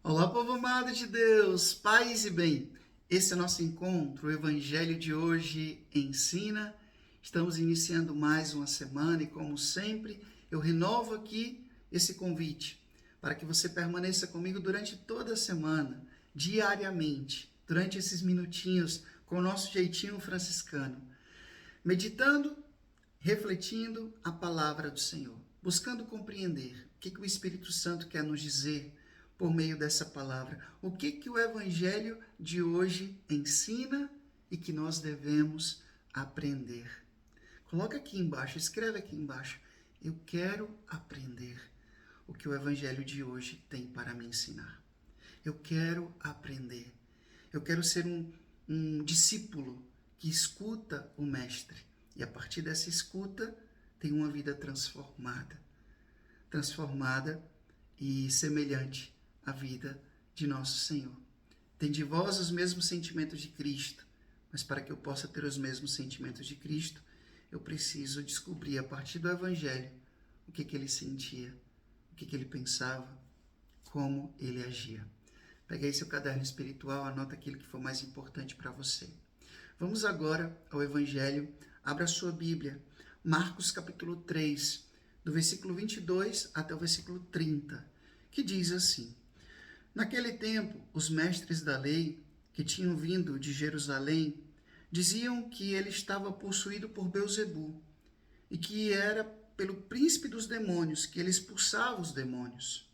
Olá, povo amado de Deus, paz e bem. Esse é o nosso encontro, o Evangelho de hoje ensina. Estamos iniciando mais uma semana e, como sempre, eu renovo aqui esse convite para que você permaneça comigo durante toda a semana, diariamente, durante esses minutinhos, com o nosso jeitinho franciscano, meditando, refletindo a palavra do Senhor, buscando compreender o que o Espírito Santo quer nos dizer por meio dessa palavra. O que o Evangelho de hoje ensina e que nós devemos aprender. Coloca aqui embaixo, escreve aqui embaixo. Eu quero aprender o que o Evangelho de hoje tem para me ensinar. Eu quero aprender. Eu quero ser um discípulo que escuta o Mestre. E a partir dessa escuta, tem uma vida transformada. Transformada e semelhante a vida de nosso Senhor. Tem de vós os mesmos sentimentos de Cristo, mas para que eu possa ter os mesmos sentimentos de Cristo, eu preciso descobrir a partir do Evangelho o que ele sentia, o que ele pensava, como ele agia. Pega aí seu caderno espiritual, anota aquilo que for mais importante para você. Vamos agora ao Evangelho. Abra a sua Bíblia, Marcos capítulo 3, do versículo 22 até o versículo 30, que diz assim: Naquele tempo, os mestres da lei, que tinham vindo de Jerusalém, diziam que ele estava possuído por Beelzebu e que era pelo príncipe dos demônios que ele expulsava os demônios.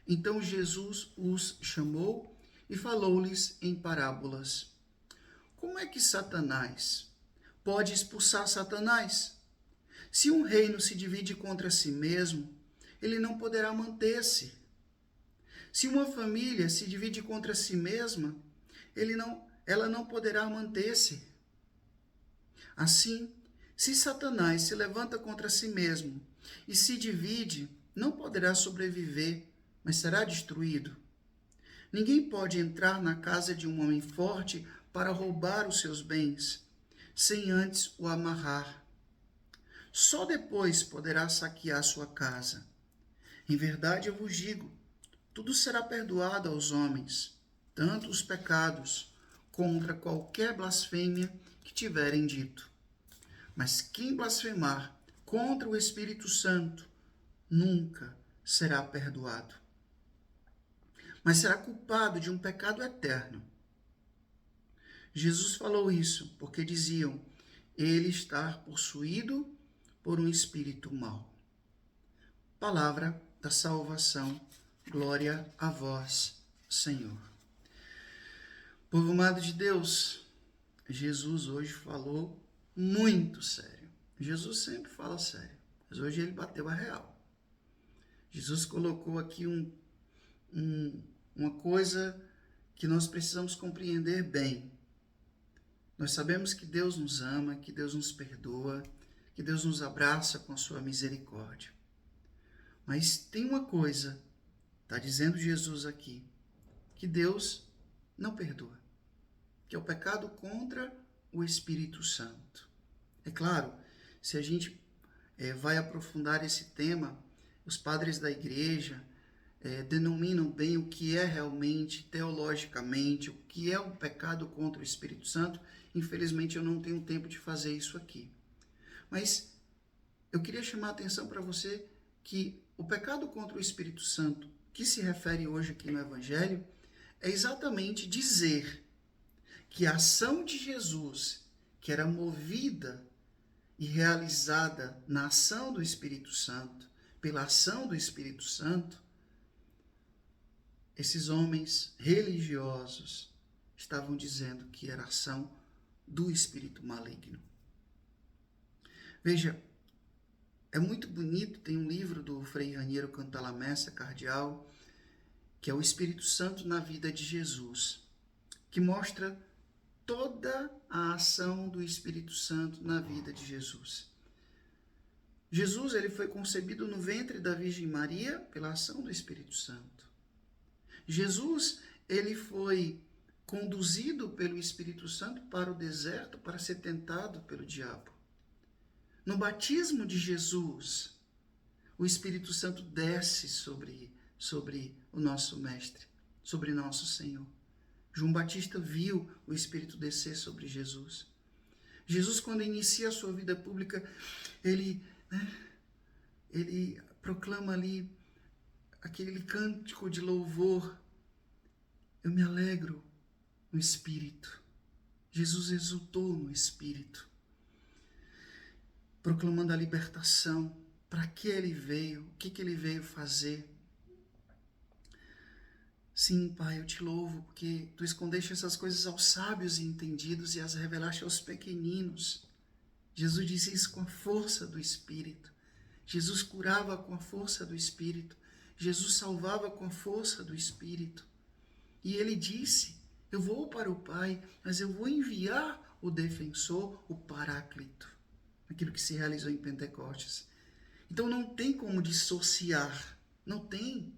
Então Jesus os chamou e falou-lhes em parábolas. Como é que Satanás pode expulsar Satanás? Se um reino se divide contra si mesmo, ele não poderá manter-se. Se uma família se divide contra si mesma, ela não poderá manter-se. Assim, se Satanás se levanta contra si mesmo e se divide, não poderá sobreviver, mas será destruído. Ninguém pode entrar na casa de um homem forte para roubar os seus bens, sem antes o amarrar. Só depois poderá saquear sua casa. Em verdade, eu vos digo, tudo será perdoado aos homens, tanto os pecados, contra qualquer blasfêmia que tiverem dito. Mas quem blasfemar contra o Espírito Santo nunca será perdoado, mas será culpado de um pecado eterno. Jesus falou isso porque diziam ele estar possuído por um espírito mau. Palavra da salvação. Glória a vós, Senhor. Povo amado de Deus, Jesus hoje falou muito sério. Jesus sempre fala sério, mas hoje ele bateu a real. Jesus colocou aqui uma coisa que nós precisamos compreender bem. Nós sabemos que Deus nos ama, que Deus nos perdoa, que Deus nos abraça com a sua misericórdia. Mas tem uma coisa, está dizendo Jesus aqui, que Deus não perdoa, que é o pecado contra o Espírito Santo. É claro, se a gente vai aprofundar esse tema, os padres da igreja denominam bem o que é realmente, teologicamente, o que é o pecado contra o Espírito Santo. Infelizmente, eu não tenho tempo de fazer isso aqui. Mas eu queria chamar a atenção para você que o pecado contra o Espírito Santo, que se refere hoje aqui no Evangelho, é exatamente dizer que a ação de Jesus, que era movida e realizada na ação do Espírito Santo, pela ação do Espírito Santo, esses homens religiosos estavam dizendo que era ação do espírito maligno. Veja, é muito bonito, tem um livro do Frei Raniero Cantalamessa, cardeal, que é o Espírito Santo na vida de Jesus, que mostra toda a ação do Espírito Santo na vida de Jesus. Jesus ele foi concebido no ventre da Virgem Maria pela ação do Espírito Santo. Jesus ele foi conduzido pelo Espírito Santo para o deserto para ser tentado pelo diabo. No batismo de Jesus, o Espírito Santo desce sobre o nosso Mestre, sobre nosso Senhor. João Batista viu o Espírito descer sobre Jesus. Jesus, quando inicia a sua vida pública, ele proclama ali aquele cântico de louvor. Eu me alegro no Espírito. Jesus exultou no Espírito, proclamando a libertação. Para que ele veio? O que ele veio fazer? Sim, Pai, eu te louvo, porque tu escondeste essas coisas aos sábios e entendidos e as revelaste aos pequeninos. Jesus disse isso com a força do Espírito. Jesus curava com a força do Espírito. Jesus salvava com a força do Espírito. E ele disse, eu vou para o Pai, mas eu vou enviar o defensor, o Paráclito. Aquilo que se realizou em Pentecostes. Então não tem como dissociar. Não tem.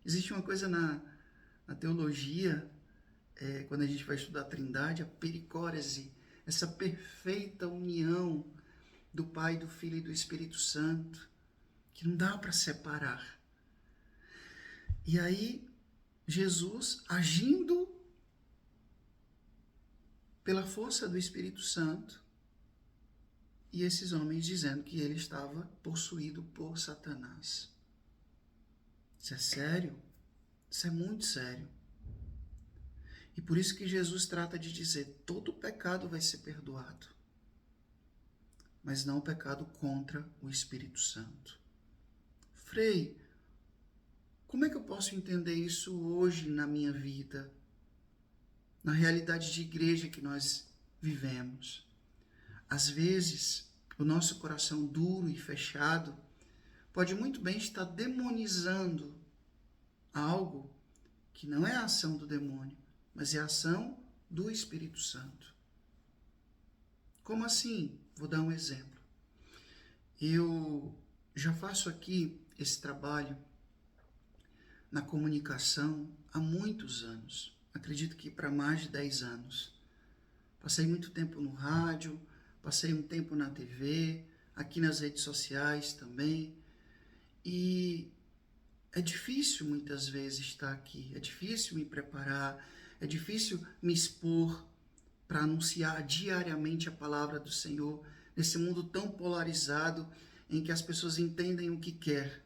Existe uma coisa na teologia, quando a gente vai estudar a Trindade, a pericórese, essa perfeita união do Pai, do Filho e do Espírito Santo, que não dá para separar. E aí, Jesus, agindo pela força do Espírito Santo, e esses homens dizendo que ele estava possuído por Satanás. Isso é sério? Isso é muito sério. E por isso que Jesus trata de dizer, todo pecado vai ser perdoado, mas não o pecado contra o Espírito Santo. Frei, como é que eu posso entender isso hoje na minha vida, na realidade de igreja que nós vivemos? Às vezes, o nosso coração duro e fechado pode muito bem estar demonizando algo que não é a ação do demônio, mas é a ação do Espírito Santo. Como assim? Vou dar um exemplo. Eu já faço aqui esse trabalho na comunicação há muitos anos. Acredito que para mais de 10 anos. Passei muito tempo no rádio, passei um tempo na TV, aqui nas redes sociais também. E é difícil muitas vezes estar aqui, é difícil me preparar, é difícil me expor para anunciar diariamente a palavra do Senhor, nesse mundo tão polarizado em que as pessoas entendem o que quer.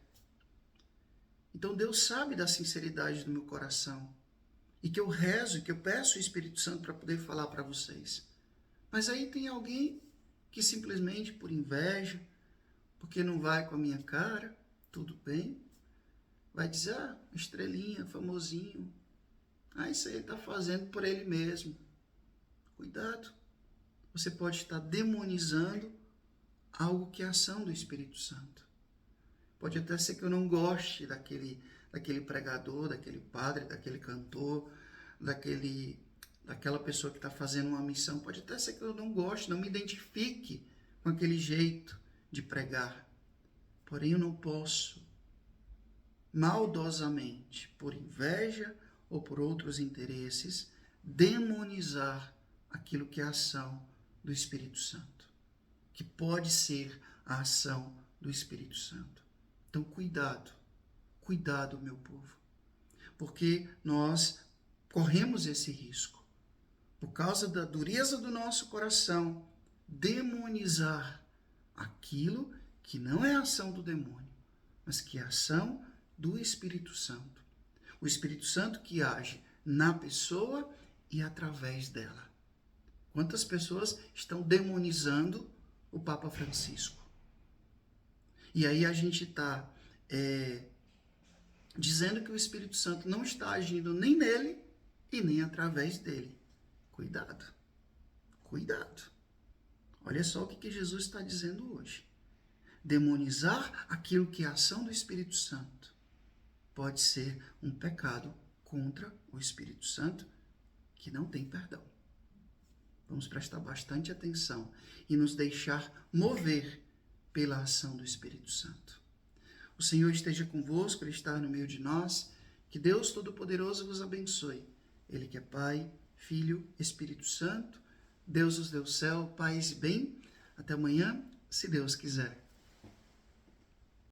Então Deus sabe da sinceridade do meu coração e que eu rezo, que eu peço o Espírito Santo para poder falar para vocês. Mas aí tem alguém que simplesmente por inveja, porque não vai com a minha cara, tudo bem, vai dizer, estrelinha, famosinho, isso aí ele está fazendo por ele mesmo. Cuidado, você pode estar demonizando algo que é ação do Espírito Santo. Pode até ser que eu não goste daquele pregador, daquele padre, daquele cantor, daquela pessoa que está fazendo uma missão. Pode até ser que eu não goste, não me identifique com aquele jeito de pregar. Porém, eu não posso maldosamente, por inveja ou por outros interesses, demonizar aquilo que é a ação do Espírito Santo, que pode ser a ação do Espírito Santo. Então, cuidado, meu povo, porque nós corremos esse risco, por causa da dureza do nosso coração, demonizar aquilo que não é a ação do demônio, mas que é a ação do Espírito Santo. O Espírito Santo que age na pessoa e através dela. Quantas pessoas estão demonizando o Papa Francisco? E aí a gente está dizendo que o Espírito Santo não está agindo nem nele e nem através dele. Cuidado, cuidado. Olha só o que Jesus está dizendo hoje. Demonizar aquilo que é a ação do Espírito Santo pode ser um pecado contra o Espírito Santo que não tem perdão. Vamos prestar bastante atenção e nos deixar mover pela ação do Espírito Santo. O Senhor esteja convosco, Ele está no meio de nós. Que Deus Todo-Poderoso vos abençoe. Ele que é Pai, Filho, Espírito Santo. Deus os deu céu, paz e bem. Até amanhã, se Deus quiser.